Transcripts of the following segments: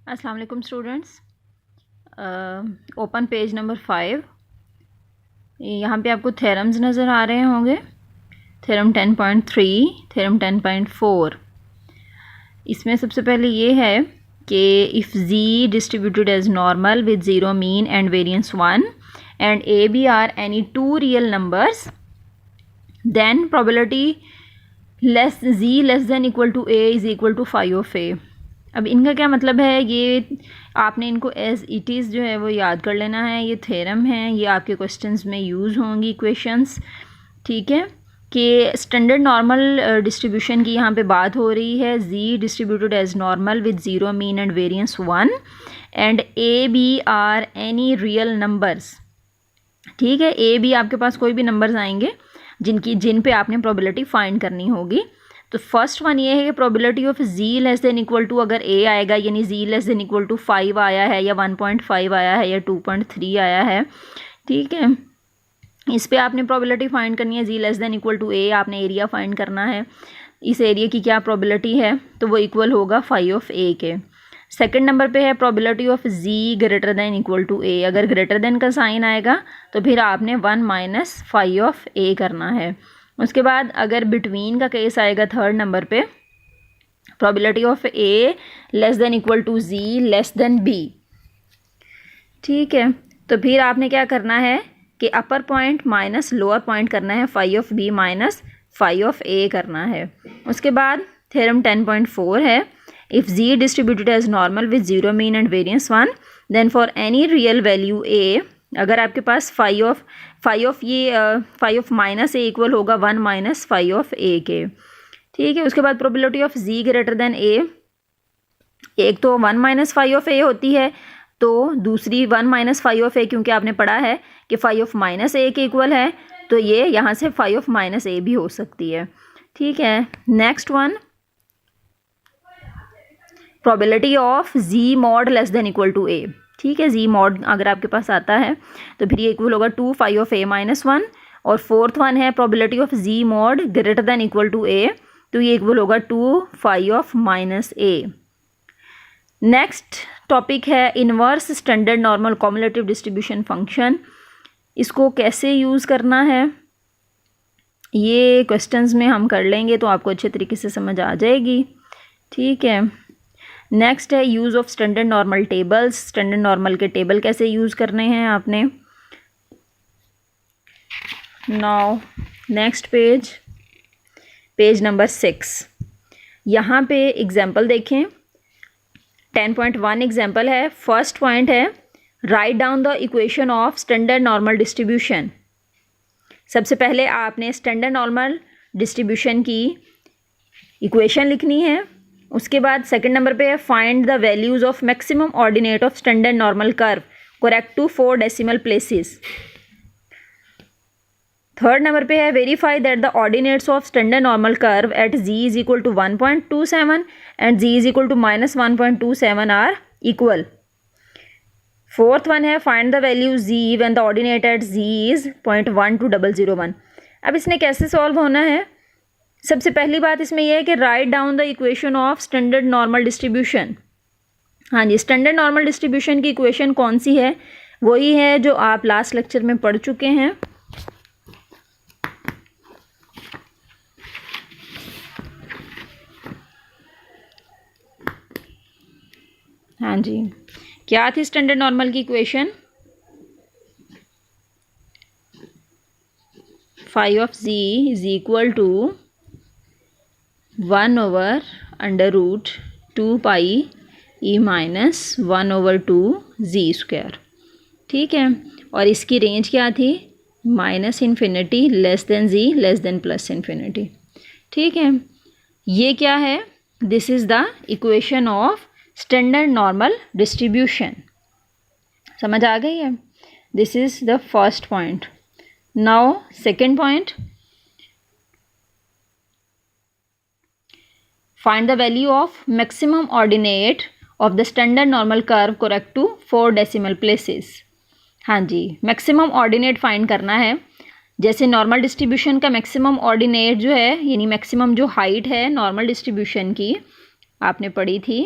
अस्सलाम वालेकुम students. Open page number 5। यहाँ पे आपको थ्योरम्स नज़र आ रहे होंगे। Theorem 10.3, theorem 10.4। इसमें सबसे पहले ये है कि if G distributed as normal with zero mean and variance 1 and A B are any two real numbers then probability less G less than equal to A is equal to phi of A. अब इनका क्या मतलब है, ये आपने इनको as it is जो है वो याद कर लेना है। ये थ्योरम है, ये आपके क्वेश्चंस में यूज़ होंगी इक्वेशंस। ठीक है कि स्टैंडर्ड नॉर्मल डिस्ट्रीब्यूशन की यहाँ पे बात हो रही है। G distributed as normal with zero mean and variance 1 and A B are any real numbers. ठीक है, ए बी आपके पास कोई भी नंबर्स आएंगे जिन पे आपने प्रोबेबिलिटी फाइंड करनी होगी। तो फर्स्ट वन ये है कि probability of z less than equal to, अगर ए आएगा यानी z less than equal to 5 आया है या 1.5 आया है या 2.3 आया है। ठीक है, इस पे आपने प्रोबेबिलिटी फाइंड करनी है। जी लेस देन इक्वल टू ए, आपने एरिया फाइंड करना है। इस एरिया की क्या प्रोबेबिलिटी है, तो वो इक्वल होगा फाई ऑफ ए के। सेकंड नंबर पे है probability of ji greater than equal to A. अगर ग्रेटर देन का साइन आएगा तो फिर आपने 1 माइनस फाई ऑफ ए करना है। उसके बाद अगर बिटवीन का केस आएगा थर्ड नंबर पे, probability of A less than equal to G less than B. ठीक है, तो फिर आपने क्या करना है कि upper point minus lower point करना है, phi of B minus phi of A करना है। उसके बाद थ्योरम 10.4 है, if G distributed as normal with zero mean and variance 1 then for any real value A, अगर आपके पास phi of minus A equal होगा 1 माइनस फाई ऑफ ए के। ठीक है, उसके बाद probability of ji greater than a, एक तो 1 माइनस फाई ऑफ ए होती है, तो दूसरी 1 माइनस फाई ऑफ ए, क्योंकि आपने पढ़ा है कि फाई ऑफ माइनस ए के इक्वल है, तो ये यहाँ से फाई ऑफ माइनस ए भी हो सकती है। ठीक है, next one probability of z mod less than equal to a. ठीक है, जी मॉड अगर आपके पास आता है तो फिर ये इक्वल होगा 2 फाई ऑफ ए माइनस 1। और फोर्थ वन है probability of z mod greater than equal to a, तो ये इक्वल होगा 2 phi of minus a. Next topic है inverse standard normal cumulative distribution function. इसको कैसे यूज़ करना है ये क्वेश्चंस में हम कर लेंगे, तो आपको अच्छे तरीके से समझ आ जाएगी। ठीक है, नेक्स्ट है use of standard normal tables. Standard normal के टेबल कैसे यूज़ करने हैं आपने। Now next page number 6। यहाँ पे एग्जाम्पल देखें, 10.1 एग्जाम्पल है। फर्स्ट पॉइंट है right down the equation of standard normal distribution. सबसे पहले आपने स्टैंडर्ड नॉर्मल डिस्ट्रीब्यूशन की इक्वेशन लिखनी है। उसके बाद सेकंड नंबर पे है find the values of maximum ordinate of standard normal curve correct to 4 decimal places. Third number पे है verify that the ordinates of standard normal curve at z is equal to 1.27 and z is equal to minus 1.27 are equal. Fourth one है find the value z when the ordinate at z is 0.12001। अब इसने कैसे solve होना है, सबसे पहली बात इसमें यह है कि right down the equation of standard normal distribution. हाँ जी, स्टैंडर्ड नॉर्मल डिस्ट्रीब्यूशन की इक्वेशन कौन सी है, वही है जो आप लास्ट लेक्चर में पढ़ चुके हैं। हाँ जी, क्या थी स्टैंडर्ड नॉर्मल की equation, phi of z is equal to 1 over under root 2 pi e minus 1 over 2 z square. ठीक है, और इसकी रेंज क्या थी, minus infinity less than z less than plus infinity. ठीक है, ये क्या है, this is the equation of standard normal distribution. समझ आ गई है, this is the first point. Now second point, find the value of maximum ordinate of the standard normal curve correct to 4 decimal places। हाँ जी, maximum ordinate find करना है। जैसे normal distribution का maximum ordinate जो है, यानी मैक्सिमम जो height है नॉर्मल डिस्ट्रीब्यूशन की आपने पढ़ी थी,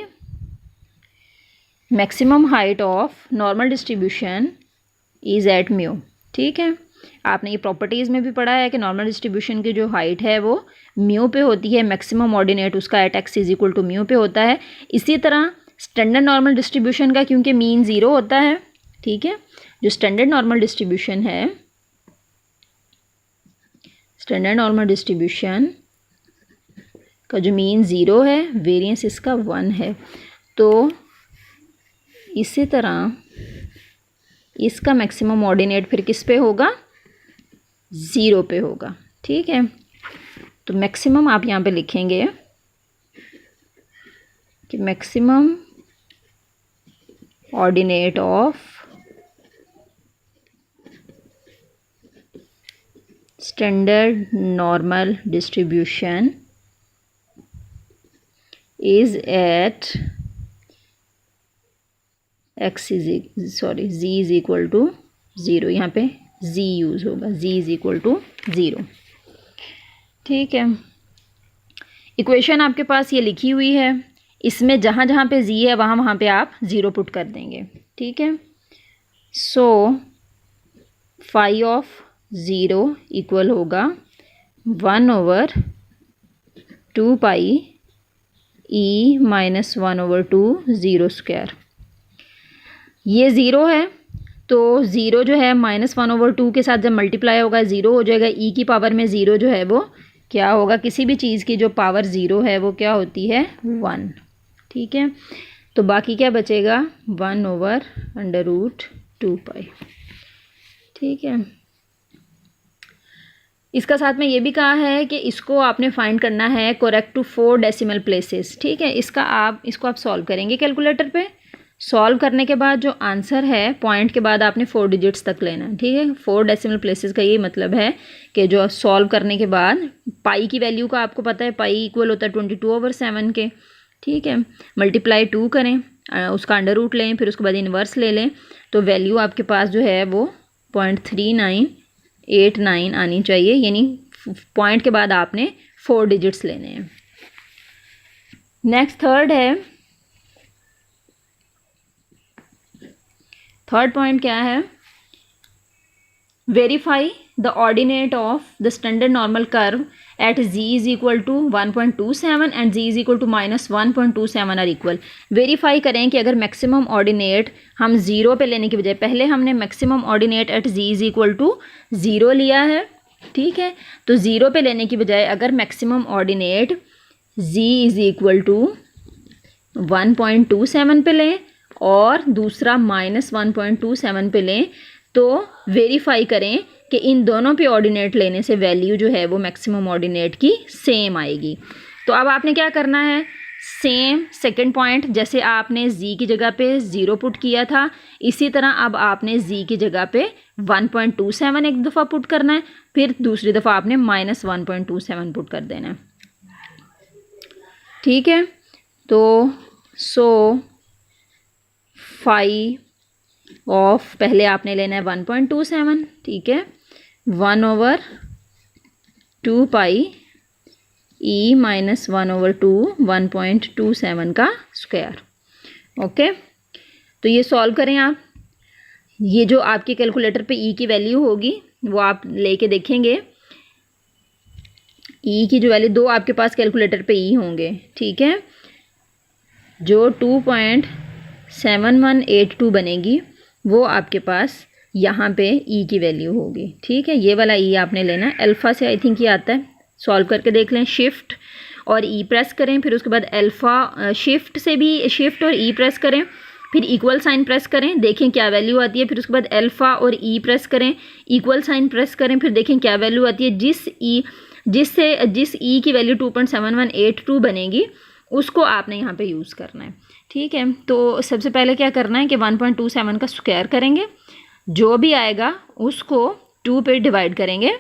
maximum height of normal distribution is at mu. ठीक है, आपने ये प्रॉपर्टीज़ में भी पढ़ा है कि नॉर्मल डिस्ट्रीब्यूशन की जो हाइट है वो म्यू पे होती है, मैक्सिमम ऑर्डिनेट उसका at x is equal to mu पे होता है। इसी तरह स्टैंडर्ड नॉर्मल डिस्ट्रीब्यूशन का क्योंकि मीन ज़ीरो होता है, ठीक है, जो स्टैंडर्ड नॉर्मल डिस्ट्रीब्यूशन है, स्टैंडर्ड नॉर्मल डिस्ट्रीब्यूशन का जो मीन ज़ीरो है, वेरिएंस इसका 1 है, तो इसी तरह इसका मैक्सिमम ऑर्डिनेट फिर किस पे होगा, 0 पे होगा। ठीक है, तो मैक्सिमम आप यहाँ पे लिखेंगे कि maximum ordinate of standard normal distribution is at z is equal to 0। यहाँ पे z यूज़ होगा, z इज इक्वल टू 0। ठीक है, इक्वेशन आपके पास ये लिखी हुई है, इसमें जहाँ जहाँ पे z है वहाँ वहाँ पे आप 0 पुट कर देंगे। ठीक है, सो फाई ऑफ 0 इक्वल होगा 1/2 पाई e माइनस 1/2 0 स्क्वायर। ये 0 है तो 0 जो है -1/2 के साथ जब मल्टीप्लाई होगा 0 हो जाएगा। e की पावर में 0 जो है वो क्या होगा, किसी भी चीज़ की जो पावर 0 है वो क्या होती है, 1। ठीक है, तो बाकी क्या बचेगा, 1/√2 पाई। ठीक है, इसका साथ में ये भी कहा है कि इसको आपने फाइंड करना है करेक्ट टू 4 डेसिमल प्लेसेस। ठीक है, इसको आप सॉल्व करेंगे कैलकुलेटर पे। सॉल्व करने के बाद जो आंसर है, पॉइंट के बाद आपने 4 डिजिट्स तक लेना है। ठीक है, 4 डेसिमल प्लेसेस का ये मतलब है कि जो सॉल्व करने के बाद पाई की वैल्यू का आपको पता है, पाई इक्वल होता है 22/7 के। ठीक है, मल्टीप्लाई 2 करें, उसका अंडर रूट लें, फिर उसके बाद इन्वर्स ले लें, तो वैल्यू आपके पास जो है वो 0.3989 आनी चाहिए, यानी पॉइंट के बाद आपने 4 डिजिट्स लेने हैं। नेक्स्ट थर्ड पॉइंट क्या है, verify the ordinate of the standard normal curve at z is equal to 1.27 and z is equal to -1.27 are equal. Verify करें कि अगर मैक्सिमम ऑर्डिनेट हम 0 पे लेने की बजाय, पहले हमने maximum ordinate at z is equal to 0 लिया है। ठीक है, तो 0 पे लेने की बजाय अगर maximum ordinate z is equal to 1.27 पे लें और दूसरा -1.27 पे लें, तो वेरीफाई करें कि इन दोनों पे ऑर्डिनेट लेने से वैल्यू जो है वो मैक्सिमम ऑर्डिनेट की सेम आएगी। तो अब आपने क्या करना है, सेम सेकंड पॉइंट, जैसे आपने z की जगह पे 0 पुट किया था, इसी तरह अब आपने z की जगह पे 1.27 एक दफ़ा पुट करना है, फिर दूसरी दफ़ा आपने -1.27 पुट कर देना है। ठीक है, तो फाई ऑफ पहले आपने लेना है 1.27। ठीक है, 1/2 पाई e माइनस 1/2 1.27 का स्क्वायर। ओके, तो ये सॉल्व करें आप। ये जो आपके कैलकुलेटर पे e की वैल्यू होगी वो आप लेके देखेंगे। e की जो वैल्यू, 2 आपके पास कैलकुलेटर पे e होंगे। ठीक है, जो 2.7182 बनेगी वो आपके पास यहाँ पे e की वैल्यू होगी। ठीक है, ये वाला e आपने लेना है, अल्फ़ा से आई थिंक ये आता है, सॉल्व करके देख लें। शिफ्ट और e प्रेस करें, फिर उसके बाद अल्फ़ा, शिफ्ट से भी शिफ्ट और e प्रेस करें, फिर इक्वल साइन प्रेस करें, देखें क्या वैल्यू आती है, फिर उसके बाद अल्फ़ा और e प्रेस करें, इक्वल साइन प्रेस करें, फिर देखें क्या वैल्यू आती है। जिस e की वैल्यू 2.7182 बनेगी उसको आपने यहाँ पे यूज़ करना है। ठीक है, तो सबसे पहले क्या करना है कि 1.27 का स्क्वायर करेंगे, जो भी आएगा उसको 2 पे डिवाइड करेंगे,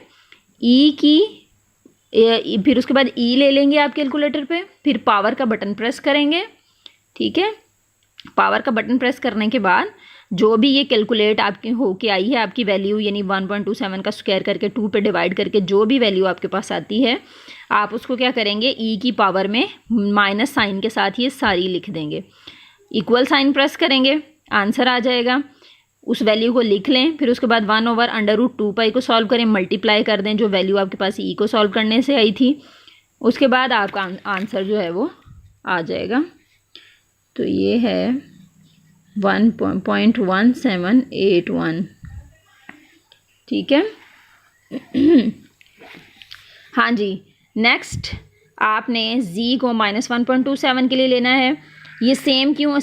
फिर उसके बाद e ले लेंगे आप कैलकुलेटर पे, फिर पावर का बटन प्रेस करेंगे। ठीक है, पावर का बटन प्रेस करने के बाद जो भी ये कैलकुलेट आपके होके आई है आपकी वैल्यू, यानी 1.27 का स्क्वायर करके 2 पे डिवाइड करके जो भी वैल्यू आपके पास आती है, आप उसको क्या करेंगे, e की पावर में माइनस साइन के साथ ये सारी लिख देंगे। इक्वल साइन प्रेस करेंगे, आंसर आ जाएगा। उस वैल्यू को लिख लें, फिर उसके बाद 1/√2π को सॉल्व करें, मल्टीप्लाई कर दें जो वैल्यू आपके पास ई को सॉल्व करने से आई थी। उसके बाद आपका आंसर जो है वो आ जाएगा। तो ये है 1.1781। ठीक है। हाँ जी, नेक्स्ट आपने z को -1.27 के लिए लेना है। ये सेम क्यों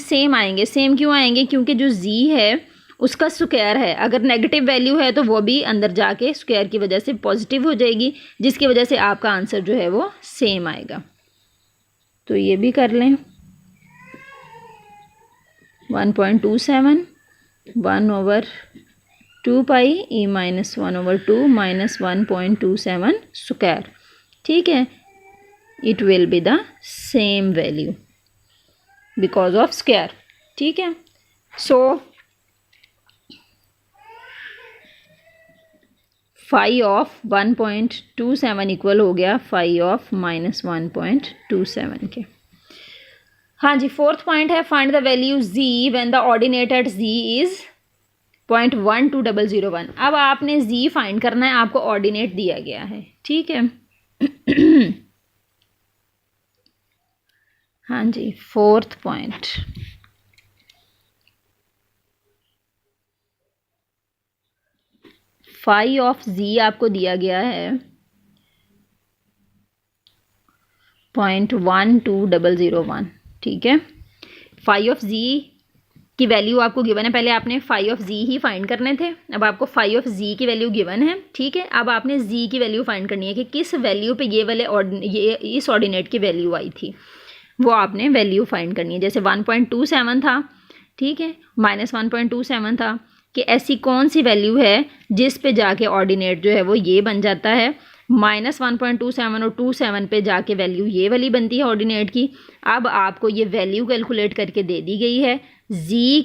आएंगे, क्योंकि जो z है उसका स्क्वायर है। अगर नेगेटिव वैल्यू है तो वो भी अंदर जाके स्क्वायर की वजह से पॉजिटिव हो जाएगी, जिसकी वजह से आपका आंसर जो है वो सेम आएगा। तो ये भी कर लें, 1.27 1/2π e - 1/2 -1.27 स्क्वायर। ठीक है, it will be the same value because of square. ठीक है। सो फाई ऑफ 1.27 इक्वल हो गया फाई ऑफ -1.27 के। हाँ जी, फोर्थ पॉइंट है find the value z when the ordinate at z is 0.12001। अब आपने z फाइंड करना है, आपको ऑर्डिनेट दिया गया है। ठीक है। हाँ जी, fourth point, phi of z आपको दिया गया है 0.12001। ठीक है। फाई ऑफ z की वैल्यू आपको गिवन है, पहले आपने फाई ऑफ z ही फाइंड करने थे, अब आपको फाई ऑफ z की वैल्यू गिवन है। ठीक है। अब आपने z की वैल्यू फाइंड करनी है कि किस वैल्यू पे ये इस ऑर्डिनेट की वैल्यू आई थी, वो आपने वैल्यू फाइंड करनी है। जैसे 1.27 था, ठीक है, -1.27 था, कि ऐसी कौन सी वैल्यू है जिस पे जाके ऑर्डिनेट जो है वो ये बन जाता है। -1.27 और 27 पे जाके वैल्यू ये वाली बनती है ऑर्डिनेट की। अब आपको ये वैल्यू कैलकुलेट करके दे दी गई है, z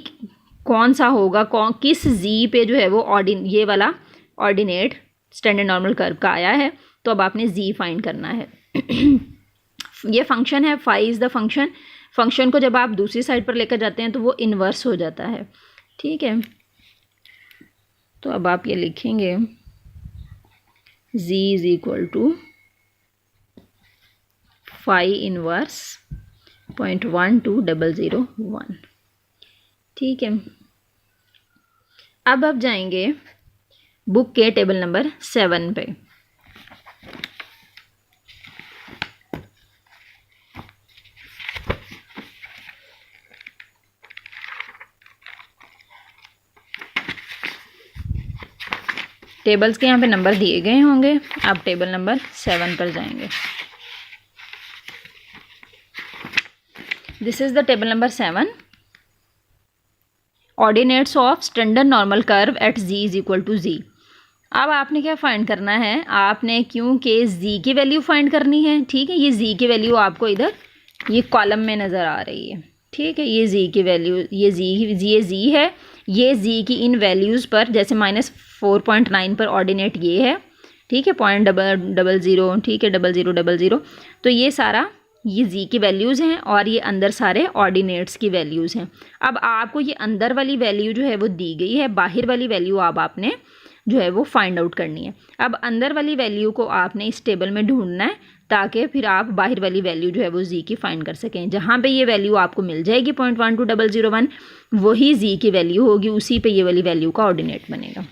कौन सा होगा, किस z पे जो है वो ये वाला ऑर्डिनेट स्टैंडर्ड नॉर्मल कर्व का आया है। तो अब आपने z फाइंड करना है। ये फंक्शन है, फाई इज़ द फंक्शन को जब आप दूसरी साइड पर लेकर जाते हैं तो वो इन्वर्स हो जाता है। ठीक है। तो अब आप ये लिखेंगे z is equal to phi inverse 0.12001। ठीक है। अब आप जाएंगे बुक के टेबल नंबर 7 पे। टेबल्स के यहाँ पे नंबर दिए गए होंगे, आप टेबल नंबर 7 पर जाएंगे। This is the table number 7, ordinates of standard normal curve at z is equal to z। अब आपने क्या फाइंड करना है, आपने क्योंकि z की वैल्यू फाइंड करनी है। ठीक है। ये z की वैल्यू आपको इधर ये कॉलम में नज़र आ रही है। ठीक है। ये z की वैल्यू ये z है, ये z की इन वैल्यूज़ पर, जैसे -4.9 पर ऑर्डिनेट ये है। ठीक है। 0.00, ठीक है, 0000। तो ये सारा ये z की वैल्यूज़ हैं और ये अंदर सारे ऑर्डिनेट्स की वैल्यूज़ हैं। अब आपको ये अंदर वाली वैल्यू जो है वो दी गई है, बाहर वाली वैल्यू अब आपने जो है वो फाइंड आउट करनी है। अब अंदर वाली वैल्यू को आपने इस टेबल में ढूंढना है ताकि फिर आप बाहर वाली वैल्यू जो है वो z की फाइंड कर सकें। जहाँ पे ये वैल्यू आपको मिल जाएगी 0.12001, वही z की वैल्यू होगी, उसी पे ये वाली वैल्यू का ऑर्डिनेट बनेगा।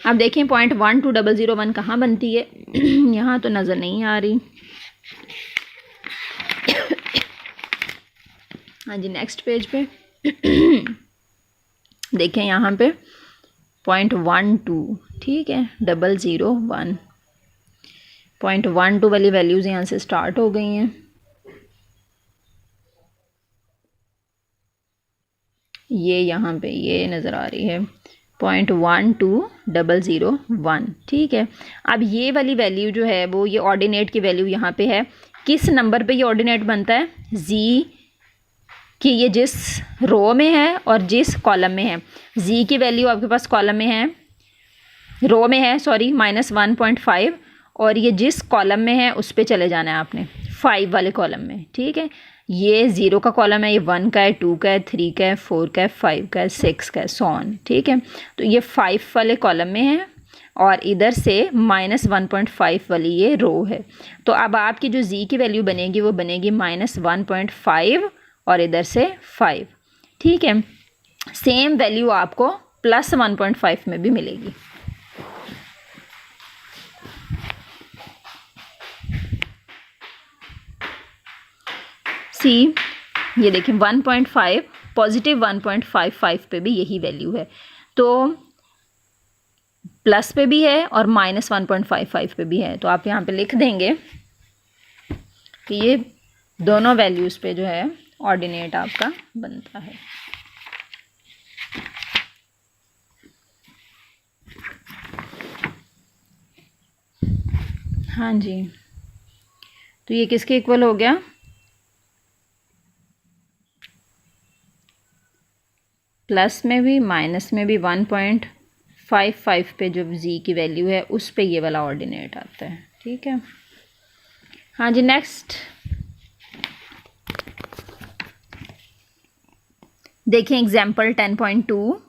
अब देखें 0.12001 कहाँ बनती है, यहाँ तो नज़र नहीं आ रही। हाँ जी, नेक्स्ट पेज पे देखें, यहाँ पे 0.12, ठीक है, 001, 0.12 वाली वैल्यूज़ यहाँ से स्टार्ट हो गई हैं। ये यहाँ पे ये नज़र आ रही है 0.12001। ठीक है। अब ये वाली वैल्यू जो है वो ये ऑर्डिनेट की वैल्यू यहाँ पे है। किस नंबर पे ये ऑर्डिनेट बनता है, z कि ये जिस रो में है और जिस कॉलम में है। z की वैल्यू आपके पास कॉलम में है, रो में है सॉरी, -1.5, और ये जिस कॉलम में है उस पे चले जाना है आपने, 5 वाले कॉलम में। ठीक है। ये 0 का कॉलम है, ये 1 का है, 2 का है, 3 का है, 4 का है, 5 का है, 6 का है, सो ऑन। ठीक है, तो ये 5 वाले कॉलम में है और इधर से -1.5 वाली ये रो है। तो अब आपकी जो z की वैल्यू बनेगी वो बनेगी -1.5 और इधर से 5। ठीक है, सेम वैल्यू आपको +1.5 में भी मिलेगी। सी, ये देखिए 1.5 पॉजिटिव 1.55 पे भी यही वैल्यू है, तो प्लस पे भी है और -1.55 पे भी है। तो आप यहाँ पे लिख देंगे कि ये दोनों वैल्यूज़ पे जो है ऑर्डिनेट आपका बनता है। हाँ जी, तो ये किसके इक्वल हो गया? प्लस में भी माइनस में भी 1.55 पे जो z की वैल्यू है उस पे ये वाला ऑर्डिनेट आता है। ठीक है, हाँ जी, नेक्स्ट देखें example 10.2।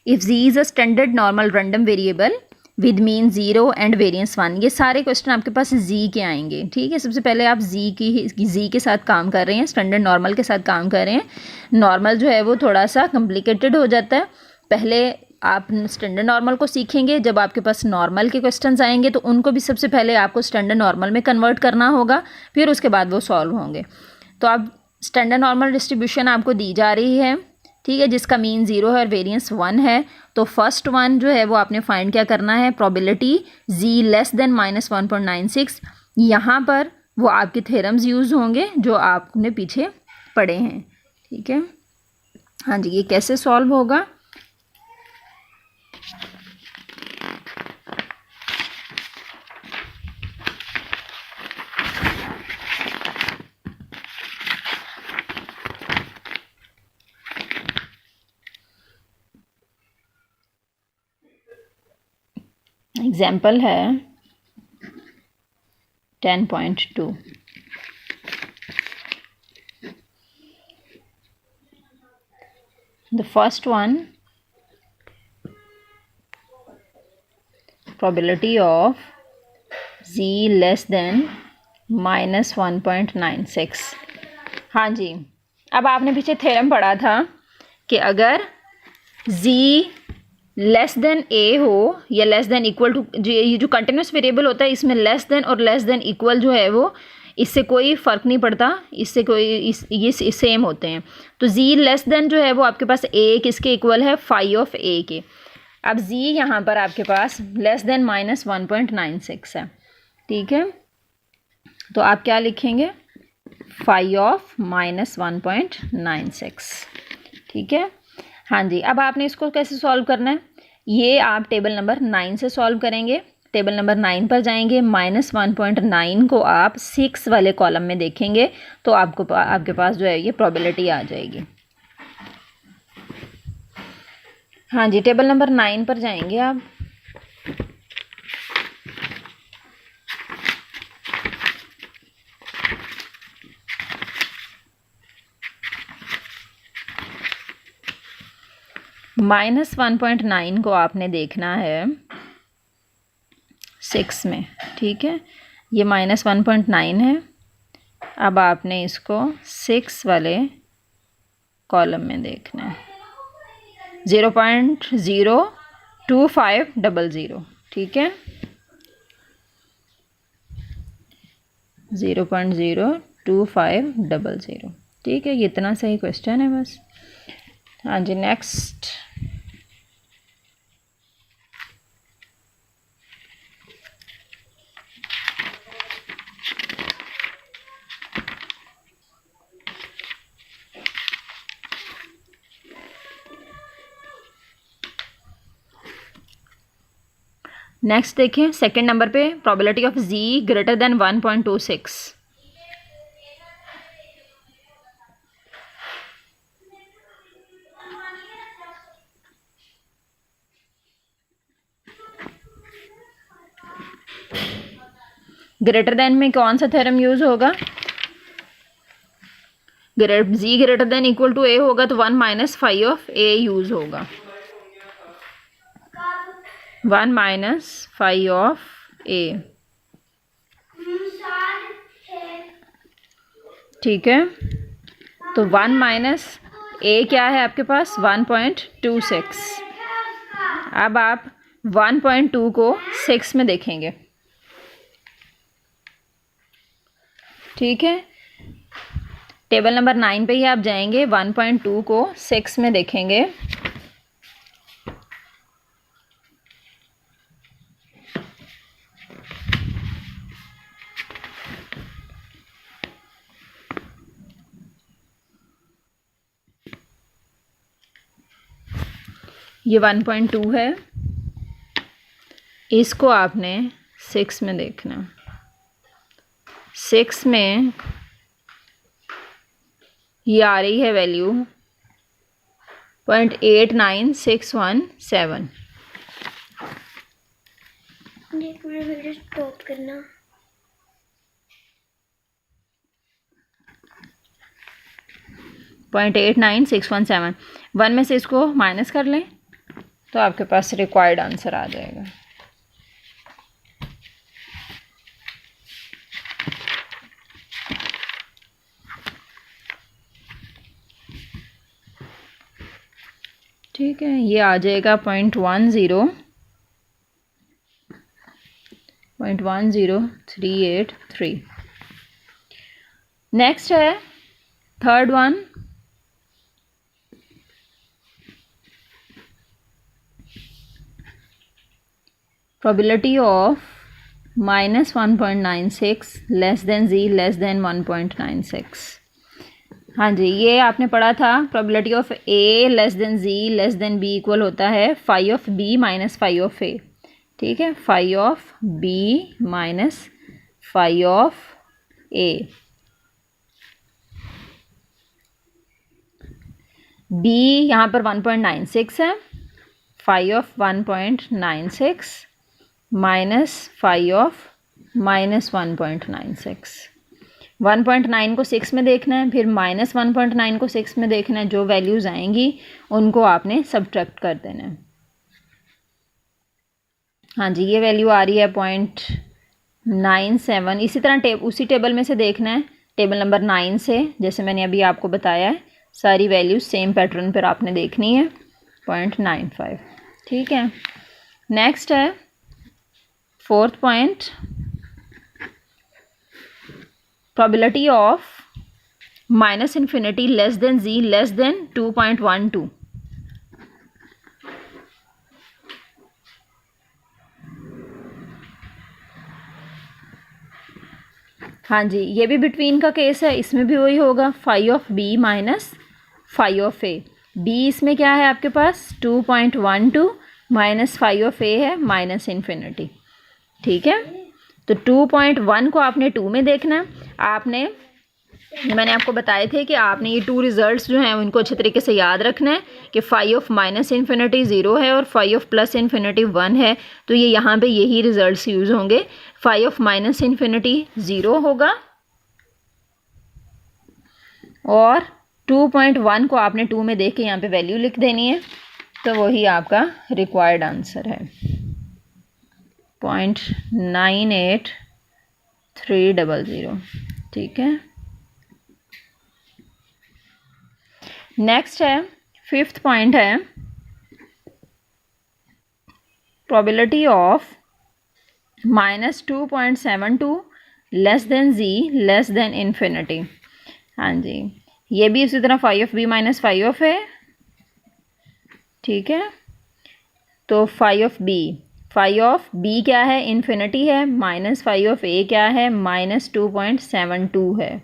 If z is a standard normal random variable with mean 0 and variance 1। ये सारे क्वेश्चन आपके पास z के आएंगे। ठीक है, सबसे पहले आप z के साथ काम कर रहे हैं, स्टैंडर्ड नॉर्मल के साथ काम कर रहे हैं। नॉर्मल जो है वो थोड़ा सा कॉम्प्लिकेटेड हो जाता है। पहले आप स्टैंडर्ड नॉर्मल को सीखेंगे, जब आपके पास नॉर्मल के क्वेश्चंस आएंगे तो उनको भी सबसे पहले आपको स्टैंडर्ड नॉर्मल में कन्वर्ट करना होगा, फिर उसके बाद वो सॉल्व होंगे। तो अब स्टैंडर्ड नॉर्मल डिस्ट्रीब्यूशन आपको दी जा रही है, ठीक है, जिसका मीन 0 है और वेरिएंस 1 है। तो फर्स्ट वन जो है वो आपने फाइंड क्या करना है, प्रोबेबिलिटी z लेस देन -1.96। यहाँ पर वो आपके थ्योरम्स यूज़ होंगे जो आपने पीछे पढ़े हैं। ठीक है, हाँ जी, ये कैसे सॉल्व होगा? एग्जाम्पल है 10.2। The first one, probability of z less than -1.96। हाँ जी, अब आपने पीछे थ्योरम पढ़ा था कि अगर z लेस देन a हो या लेस देन इक्वल टू, ये जो कंटिन्यूस वेरिएबल होता है इसमें लेस देन और लेस देन इक्वल जो है वो इससे कोई फ़र्क नहीं पड़ता, इससे कोई ये सेम होते हैं। तो z लेस देन जो है वो आपके पास a किसके इक्वल है, फाई ऑफ a के। अब z यहाँ पर आपके पास लेस देन -1.96 है। ठीक है, तो आप क्या लिखेंगे, फाई ऑफ -1.96। ठीक है, हाँ जी, अब आपने इसको कैसे सॉल्व करना है, ये आप टेबल नंबर 9 से सॉल्व करेंगे। टेबल नंबर 9 पर जाएंगे, -1.9 को आप 6 वाले कॉलम में देखेंगे तो आपके पास जो है ये प्रोबेबिलिटी आ जाएगी। हाँ जी, टेबल नंबर 9 पर जाएंगे आप। -1.9 को आपने देखना है 6 में। ठीक है, ये -1.9 है। अब आपने इसको 6 वाले कॉलम में देखना है, 0.02500। ठीक है, 0.02500। ठीक है, ये इतना सही क्वेश्चन है बस। हाँ जी, नेक्स्ट नेक्स्ट देखें, सेकंड नंबर पे probability of z greater than 1.26। Greater than में कौन सा थ्योरम यूज होगा, z greater than equal to A होगा तो 1 minus phi of A use होगा, 1 माइनस फाई ऑफ ए। ठीक है, तो 1 माइनस ए क्या है आपके पास 1.26। अब आप 1.2 को 6 में देखेंगे। ठीक है, टेबल नंबर 9 पे ही आप जाएंगे, 1.2 को 6 में देखेंगे। ये 1.2 है, इसको आपने 6 में देखना। 6 में ये आ रही है वैल्यू 0.89617। स्टॉप करना। 0.89617। 1 में से इसको माइनस कर लें तो आपके पास रिक्वायर्ड आंसर आ जाएगा। ठीक है, ये आ जाएगा 0.10383। नेक्स्ट है third one, probability of -1.96 less than z less than 1.96। हाँ जी, ये आपने पढ़ा था, probability of a less than z less than b इक्वल होता है phi of b minus phi of a। ठीक है, phi of b minus phi of a। b यहाँ पर 1.96 है, phi of 1.96 minus phi of -1.96। 1.9 को 6 में देखना है, फिर -1.9 को 6 में देखना है। जो वैल्यूज़ आएंगी उनको आपने सब्ट्रैक्ट कर देना है। हाँ जी, ये वैल्यू आ रही है 0.97। इसी तरह उसी टेबल में से देखना है, टेबल नंबर 9 से, जैसे मैंने अभी आपको बताया है, सारी वैल्यूज सेम पैटर्न पर आपने देखनी है, 0.95। ठीक है, नेक्स्ट है fourth point, probability of -infinity less than z less then 2.12। हाँ जी, ये भी बिटवीन का केस है, इसमें भी वही होगा, phi of b minus phi of a। b इसमें क्या है आपके पास 2.12 माइनस फाई ऑफ a है -infinity। ठीक है, तो 2.1 को आपने 2 में देखना है। आपने, मैंने आपको बताए थे कि आपने ये 2 रिजल्ट्स जो हैं उनको अच्छे तरीके से याद रखना है कि फाई ऑफ -infinity 0 है और फाई ऑफ +infinity 1 है, तो ये यहाँ पे यही रिजल्ट्स यूज़ होंगे। फाई ऑफ -infinity 0 होगा और 2.1 को आपने 2 में देख के यहाँ पे वैल्यू लिख देनी है, तो वही आपका रिक्वायर्ड आंसर है, 0.98300। ठीक है, नेक्स्ट है फिफ्थ पॉइंट है, probability of -2.72 less than z less than infinity. हाँ जी, ये भी इसी तरह phi of b minus phi of a। ठीक है, तो फाई ऑफ b क्या है इन्फिनिटी है, माइनस फाई ऑफ a क्या है -2.72 है।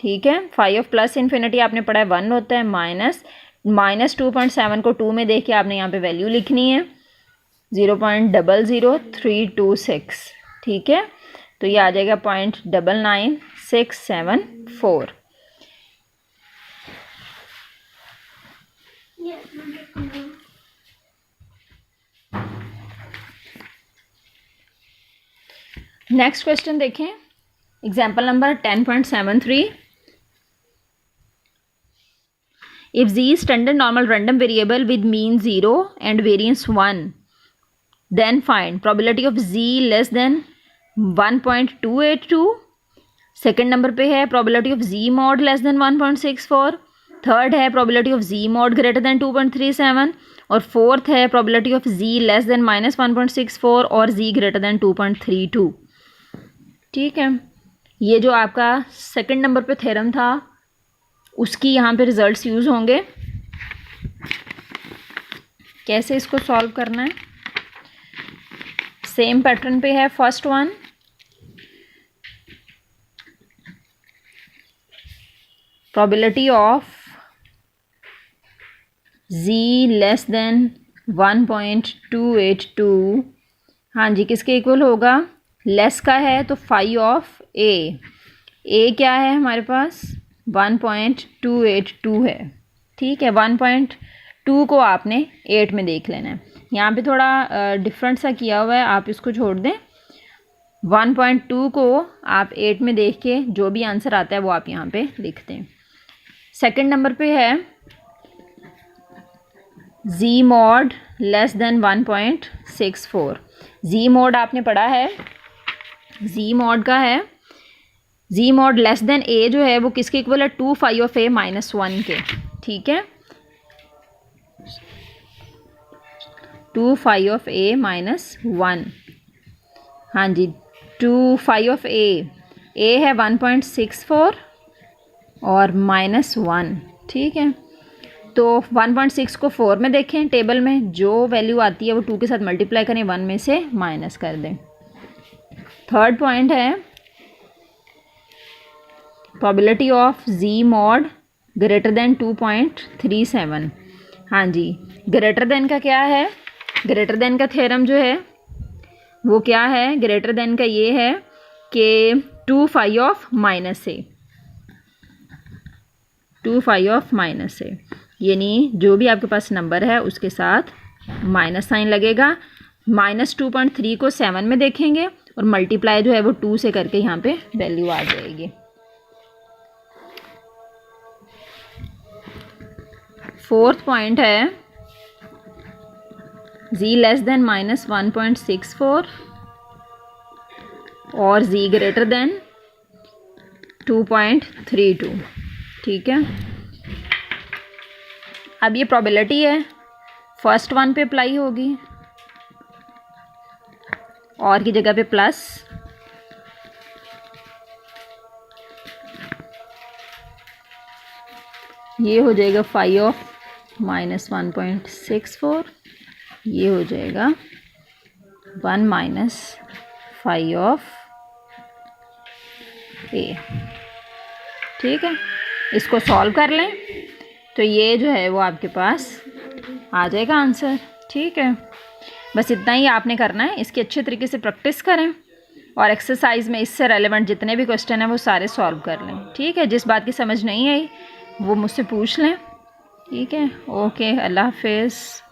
ठीक है, फाई ऑफ +इन्फिनिटी आपने पढ़ा है 1 होता है, -2.7 को 2 में देख के आपने यहाँ पे वैल्यू लिखनी है 0.00326। ठीक है, तो ये आ जाएगा 0.99674। नेक्स्ट क्वेश्चन देखें, example number 10.73। If z standard normal random variable with mean 0 and variance 1 then find probability of z less than 1.282। Second number पे है probability of z mod less than 1.64। Third है probability of z mod greater than 2.37 और fourth है probability of z less than -1.64 और z greater then 2.32। ठीक है, ये जो आपका सेकंड नंबर पे थ्योरम था उसकी यहाँ पे रिजल्ट्स यूज़ होंगे। कैसे इसको सॉल्व करना है, सेम पैटर्न पे है। First one, probability of z less than 1.282, हाँ जी, किसके इक्वल होगा, लेस का है तो फाई ऑफ a क्या है हमारे पास 1.282 है। ठीक है, 1.2 को आपने 8 में देख लेना है। यहाँ पे थोड़ा डिफरेंट सा किया हुआ है, आप इसको छोड़ दें। 1.2 को आप 8 में देख के जो भी आंसर आता है वो आप यहाँ पे लिखते हैं। सेकंड नंबर पे है z mod less than 1.64। z mod आपने पढ़ा है, z मॉड का है, z mod less then a जो है वो किसके इक्वल है, 2 फाई ऑफ a माइनस 1 के। ठीक है, 2 फाई ऑफ a माइनस 1, हाँ जी, 2 फाई ऑफ a है 1.64 और -1। ठीक है, तो 1.6 को 4 में देखें, टेबल में जो वैल्यू आती है वो 2 के साथ मल्टीप्लाई करें, 1 में से माइनस कर दें। थर्ड पॉइंट है probability of z mod greater than 2.37। हाँ जी, ग्रेटर देन का क्या है, ग्रेटर देन का थ्योरम जो है वो क्या है, ग्रेटर देन का ये है कि 2 phi of minus a, 2 phi of minus a, यानी जो भी आपके पास नंबर है उसके साथ माइनस साइन लगेगा। -2.3 को 7 में देखेंगे और मल्टीप्लाई जो है वो 2 से करके यहाँ पे वैल्यू आ जाएगी। फोर्थ पॉइंट है z लेस देन -1.64 और z ग्रेटर देन 2.32। ठीक है, अब ये प्रोबेबिलिटी है, फर्स्ट वन पे अप्लाई होगी और की जगह पे प्लस, ये हो जाएगा फाई ऑफ -1.64, ये हो जाएगा 1 माइनस फाई ऑफ a। ठीक है, इसको सॉल्व कर लें तो ये जो है वो आपके पास आ जाएगा आंसर। ठीक है, बस इतना ही आपने करना है, इसकी अच्छे तरीके से प्रैक्टिस करें और एक्सरसाइज में इससे रेलेवेंट जितने भी क्वेश्चन हैं वो सारे सॉल्व कर लें। ठीक है, जिस बात की समझ नहीं आई वो मुझसे पूछ लें। ठीक है, ओके, अल्लाह हाफिज़।